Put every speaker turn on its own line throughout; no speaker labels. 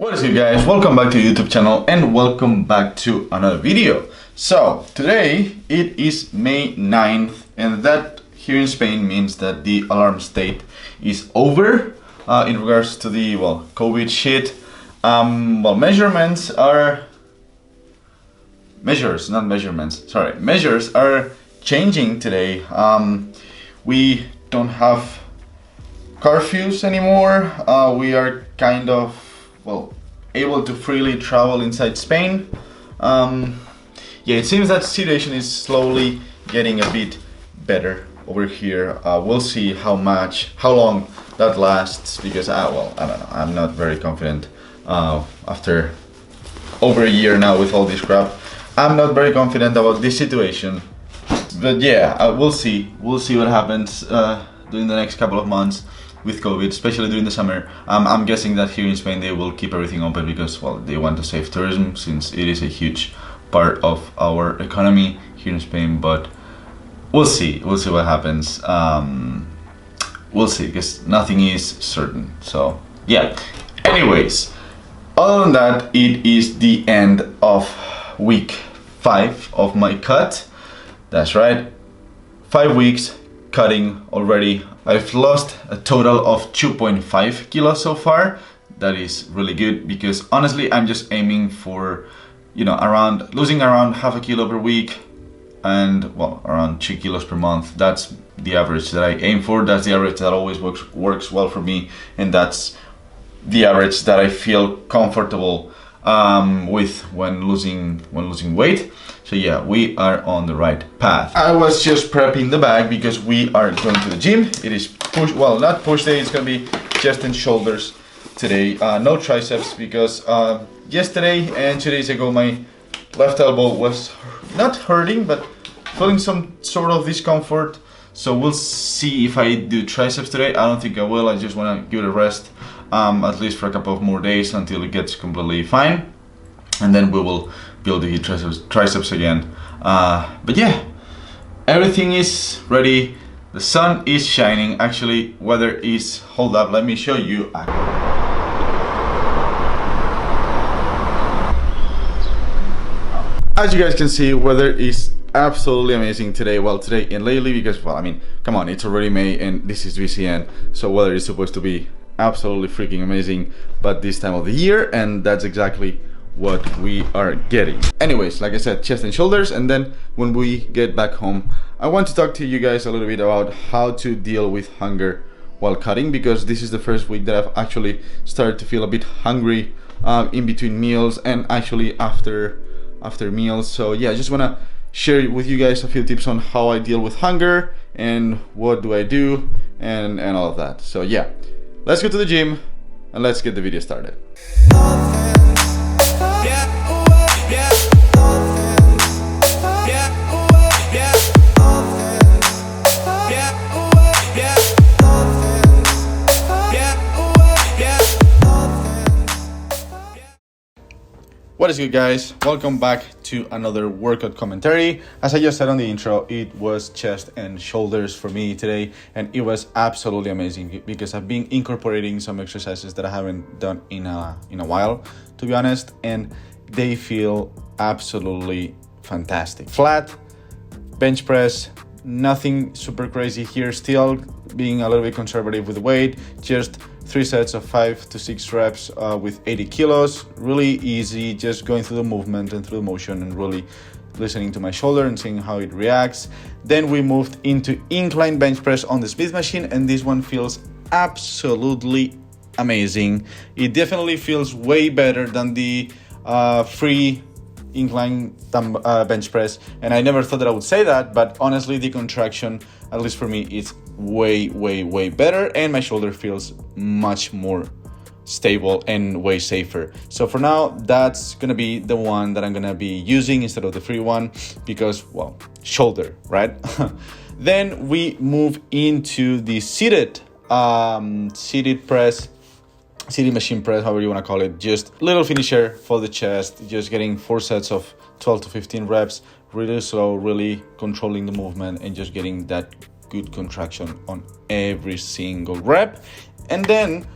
What is good, guys? Welcome back to the YouTube channel and welcome back to another video. So today it is May 9th and that here in Spain means that the alarm state is over in regards to the COVID shit. Measures are changing today. We don't have curfews anymore. We are kind of able to freely travel inside Spain. Yeah, it seems that the situation is slowly getting a bit better over here. We'll see how long that lasts, because I don't know, I'm not very confident after over a year now with all this crap. I'm not very confident about this situation, but yeah, we'll see what happens during the next couple of months with COVID, especially during the summer. I'm guessing that here in Spain they will keep everything open because, they want to save tourism, since it is a huge part of our economy here in Spain. But we'll see what happens. We'll see, because nothing is certain. So yeah. Anyways, other than that, it is the end of week 5 of my cut. That's right, 5 weeks cutting already. I've lost a total of 2.5 kilos so far. That is really good, because honestly I'm just aiming for, losing around half a kilo per week and around 2 kilos per month. That's the average that I aim for. That's the average that always works well for me, and that's the average that I feel comfortable with when losing weight. So yeah, we are on the right path. I was just prepping the bag because we are going to the gym. It is not push day, it's gonna be chest and shoulders today. No triceps, because yesterday and 2 days ago my left elbow was not hurting but feeling some sort of discomfort. So we'll see if I do triceps today. I don't think I will. I just want to give it a rest, at least for a couple of more days until it gets completely fine, and then we will build the triceps again. But yeah, everything is ready. The sun is shining. Actually, weather is, hold up, let me show you. As you guys can see, weather is absolutely amazing today. Today and lately, because come on, it's already May and this is VCN, so weather is supposed to be absolutely freaking amazing, but this time of the year, and that's exactly what we are getting. Anyways, like I said, chest and shoulders, and then when we get back home, I want to talk to you guys a little bit about how to deal with hunger while cutting, because this is the first week that I've actually started to feel a bit hungry in between meals and actually after meals. So yeah, I just want to share with you guys a few tips on how I deal with hunger and what do I do and all of that. So yeah, let's go to the gym and let's get the video started. What is good, guys? Welcome back to another workout commentary. As I just said on the intro, it was chest and shoulders for me today, and it was absolutely amazing because I've been incorporating some exercises that I haven't done in a while, to be honest, and they feel absolutely fantastic. Flat bench press, nothing super crazy here, still being a little bit conservative with the weight, just 3 sets of 5 to 6 reps with 80 kilos. Really easy, just going through the movement and through the motion and really listening to my shoulder and seeing how it reacts. Then we moved into incline bench press on the Smith machine, and this one feels absolutely amazing. It definitely feels way better than the free incline bench press, and I never thought that I would say that, but honestly the contraction, at least for me, it's way better, and my shoulder feels much more stable and way safer. So for now, that's gonna be the one that I'm gonna be using instead of the free one, because shoulder, right? Then we move into the seated press, seated machine press, however you want to call it. Just little finisher for the chest, just getting 4 sets of 12 to 15 reps, really slow, really controlling the movement and just getting that good contraction on every single rep. And then,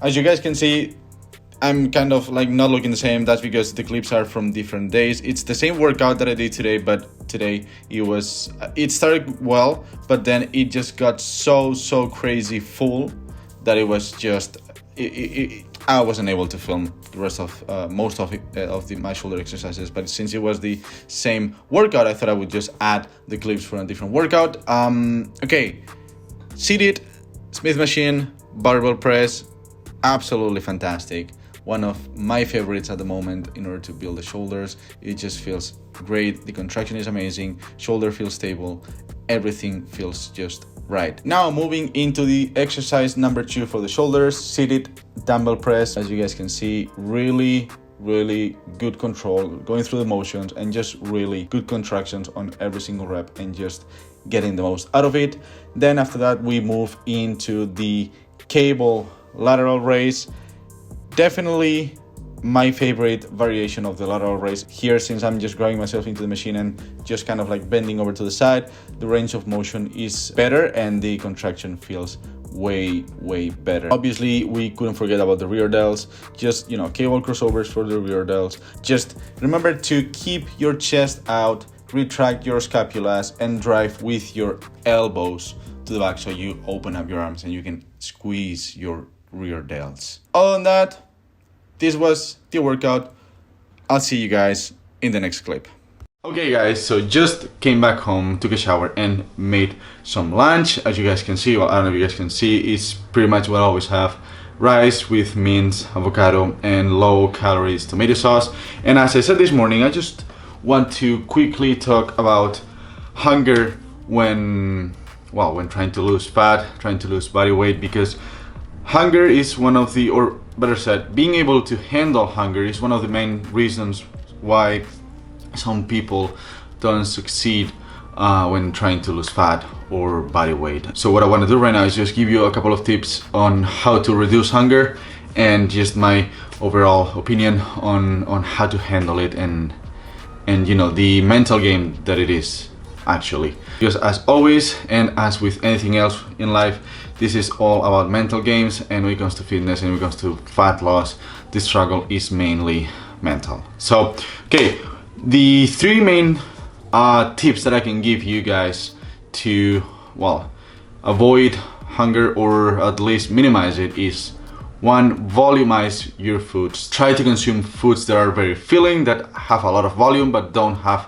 as you guys can see, I'm kind of like not looking the same. That's because the clips are from different days. It's the same workout that I did today, but today it started well, but then it just got so crazy full that it was just I wasn't able to film the rest of most of my shoulder exercises. But since it was the same workout, I thought I would just add the clips for a different workout. Okay, seated Smith machine, barbell press, absolutely fantastic. One of my favorites at the moment in order to build the shoulders. It just feels great. The contraction is amazing. Shoulder feels stable. Everything feels just right. Now moving into the exercise number 2 for the shoulders, seated dumbbell press. As you guys can see, really good control, going through the motions, and just really good contractions on every single rep and just getting the most out of it. Then after that, we move into the cable lateral raise. Definitely my favorite variation of the lateral raise here, since I'm just grabbing myself into the machine and just kind of like bending over to the side. The range of motion is better and the contraction feels way better. Obviously, we couldn't forget about the rear delts. Just, cable crossovers for the rear delts. Just remember to keep your chest out, retract your scapulas, and drive with your elbows to the back so you open up your arms and you can squeeze your rear delts. Other than that, this was the workout. I'll see you guys in the next clip. Okay guys, so just came back home, took a shower and made some lunch. As you guys can see, well, I don't know if you guys can see, it's pretty much what I always have. Rice with mint, avocado, and low calories tomato sauce. And as I said this morning, I just want to quickly talk about hunger when trying to lose fat, trying to lose body weight, because hunger is one of the, or better said, being able to handle hunger is one of the main reasons why some people don't succeed when trying to lose fat or body weight. So what I want to do right now is just give you a couple of tips on how to reduce hunger and just my overall opinion on how to handle it and the mental game that it is actually. Because as always, and as with anything else in life, this is all about mental games, and when it comes to fitness and when it comes to fat loss, the struggle is mainly mental. So, okay, the 3 main tips that I can give you guys to, avoid hunger or at least minimize it is: 1, volumize your foods. Try to consume foods that are very filling, that have a lot of volume but don't have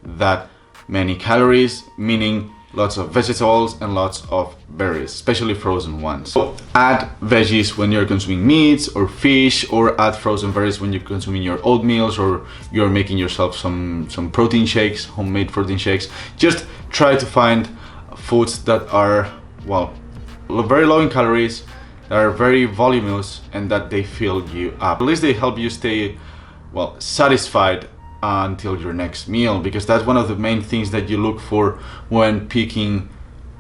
that many calories, meaning lots of vegetables and lots of berries, especially frozen ones. So add veggies when you're consuming meats or fish, or add frozen berries when you're consuming your oatmeals or you're making yourself some protein shakes, homemade protein shakes. Just try to find foods that are, very low in calories, that are very voluminous, and that they fill you up. At least they help you stay, satisfied until your next meal, because that's one of the main things that you look for when picking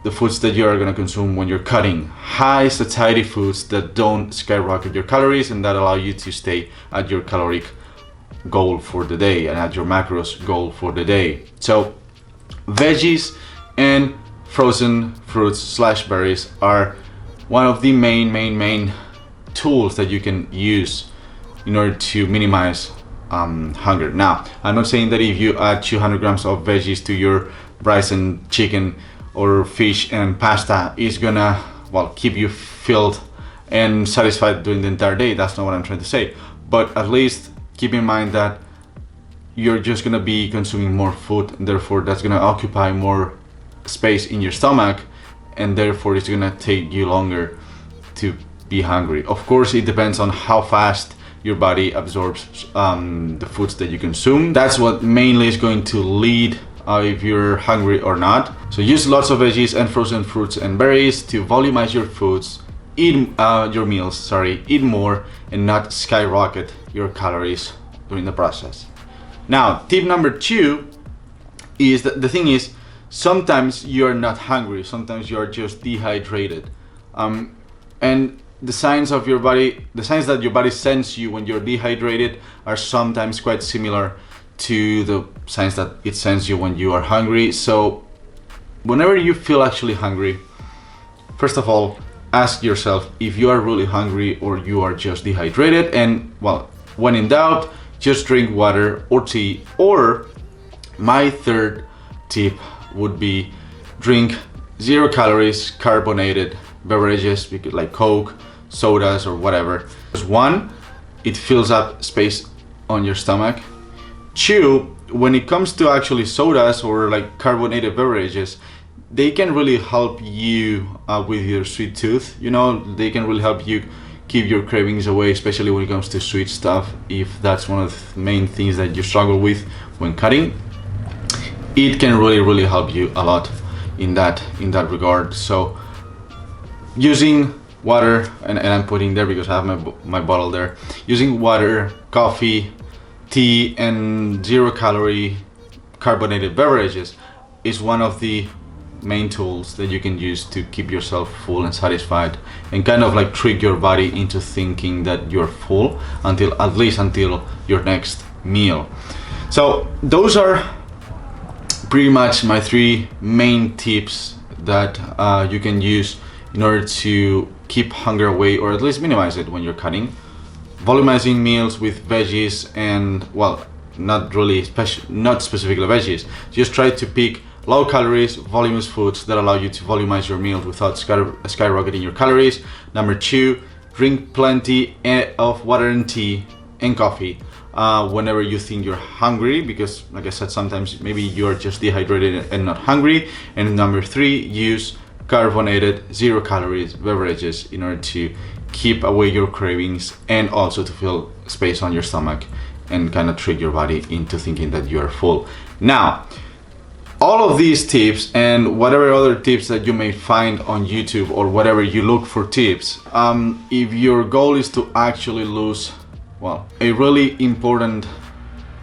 the foods that you are going to consume when you're cutting. High satiety foods that don't skyrocket your calories and that allow you to stay at your caloric goal for the day and at your macros goal for the day. So veggies and frozen fruits / berries are one of the main tools that you can use in order to minimize hunger. Now, I'm not saying that if you add 200 grams of veggies to your rice and chicken or fish and pasta, is gonna keep you filled and satisfied during the entire day. That's not what I'm trying to say. But at least keep in mind that you're just gonna be consuming more food, and therefore that's gonna occupy more space in your stomach, and therefore it's gonna take you longer to be hungry. Of course, it depends on how fast your body absorbs the foods that you consume. That's what mainly is going to lead if you're hungry or not. So use lots of veggies and frozen fruits and berries to volumize your foods, eat more, and not skyrocket your calories during the process. Now, tip number 2 is that the thing is, sometimes you're not hungry, sometimes you're just dehydrated, and the signs that your body sends you when you're dehydrated are sometimes quite similar to the signs that it sends you when you are hungry. So whenever you feel actually hungry, first of all, ask yourself if you are really hungry or you are just dehydrated. And well, when in doubt, just drink water or tea. Or my third tip would be drink 0 calories carbonated beverages, like Coke, sodas, or whatever. One, it fills up space on your stomach. Two, when it comes to actually sodas or like carbonated beverages, they can really help you with your sweet tooth. You know, they can really help you keep your cravings away, especially when it comes to sweet stuff. If that's one of the main things that you struggle with when cutting, it can really help you a lot in that regard. So using water, and I'm putting there because I have my bottle there, using water, coffee, tea, and 0 calorie carbonated beverages is one of the main tools that you can use to keep yourself full and satisfied, and kind of like trick your body into thinking that you're full at least until your next meal. So those are pretty much my 3 main tips that you can use in order to keep hunger away, or at least minimize it when you're cutting. Volumizing meals with veggies, and well, not specifically veggies. Just try to pick low calories, voluminous foods that allow you to volumize your meals without skyrocketing your calories. Number 2, drink plenty of water and tea and coffee whenever you think you're hungry, because like I said, sometimes maybe you're just dehydrated and not hungry. And number 3, use carbonated 0 calories beverages in order to keep away your cravings and also to fill space on your stomach and kind of trick your body into thinking that you are full. Now, all of these tips and whatever other tips that you may find on YouTube or whatever you look for tips, if your goal is to actually lose, well, a really important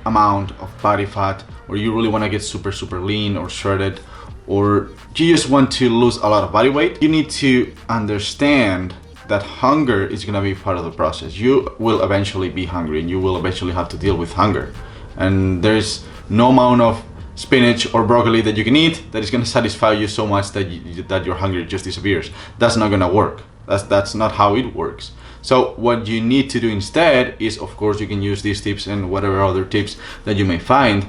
amount of body fat, or you really want to get super lean or shredded, or you just want to lose a lot of body weight, you need to understand that hunger is going to be part of the process. You will eventually be hungry and you will eventually have to deal with hunger. And there's no amount of spinach or broccoli that you can eat that is going to satisfy you so much that your hunger just disappears. That's not going to work. That's not how it works. So what you need to do instead is, of course, you can use these tips and whatever other tips that you may find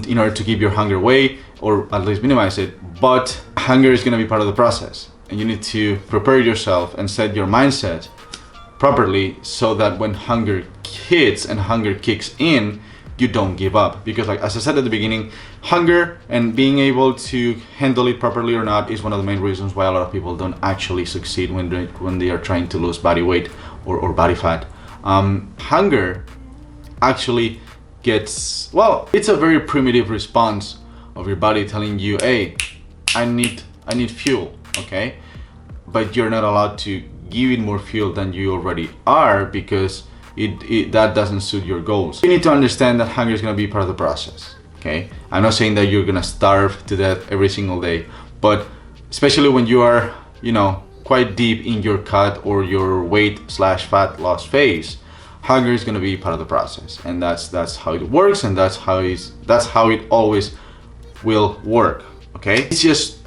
in order to keep your hunger away, or at least minimize it. But hunger is going to be part of the process, and you need to prepare yourself and set your mindset properly so that when hunger hits and hunger kicks in, you don't give up. Because like as I said at the beginning, hunger and being able to handle it properly or not is one of the main reasons why a lot of people don't actually succeed when they are trying to lose body weight or body fat. Hunger actually gets, well, it's a very primitive response of your body telling you, hey, I need fuel, okay? But you're not allowed to give it more fuel than you already are, because that doesn't suit your goals. You need to understand that hunger is going to be part of the process, okay? I'm not saying that you're going to starve to death every single day, but especially when you are, you know, quite deep in your cut or your weight/fat loss phase, hunger is going to be part of the process, and that's how it works, and that's how it always will work, okay? It's just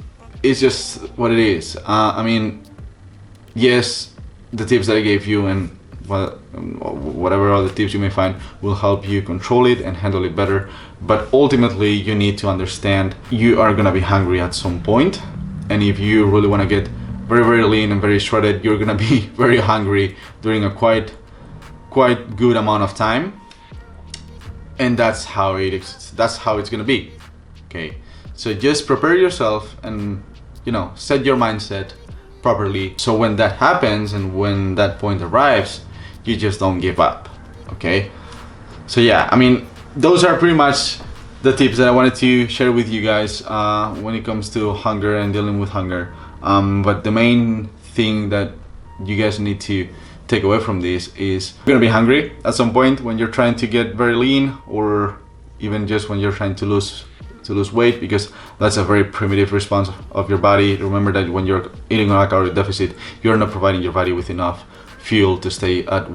what it is. I mean, yes, the tips that I gave you and whatever other tips you may find will help you control it and handle it better, but ultimately you need to understand you are gonna be hungry at some point, and if you really want to get very lean and very shredded, you're gonna be very hungry during a quite good amount of time, and that's how it's gonna be, okay? So just prepare yourself and, you know, set your mindset properly, so when that happens and when that point arrives, you just don't give up, okay? So yeah, I mean, those are pretty much the tips that I wanted to share with you guys when it comes to hunger and dealing with hunger. But the main thing that you guys need to take away from this is you're gonna be hungry at some point when you're trying to get very lean, or even just when you're trying to lose weight, because that's a very primitive response of your body. Remember that when you're eating on a calorie deficit, you're not providing your body with enough fuel to stay at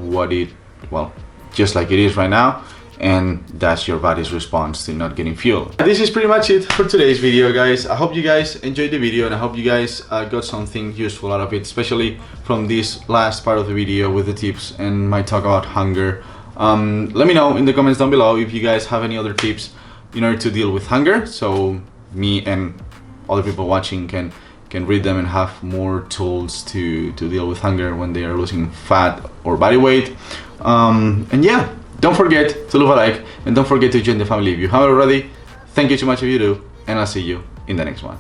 just like it is right now, and that's your body's response to not getting fuel. This is pretty much it for today's video, guys. I hope you guys enjoyed the video, and I hope you guys got something useful out of it, especially from this last part of the video with the tips and my talk about hunger. Let me know in the comments down below if you guys have any other tips in order to deal with hunger, so me and other people watching can read them and have more tools to deal with hunger when they are losing fat or body weight. And yeah, don't forget to leave a like, and don't forget to join the family if you haven't already. Thank you so much if you do, and I'll see you in the next one.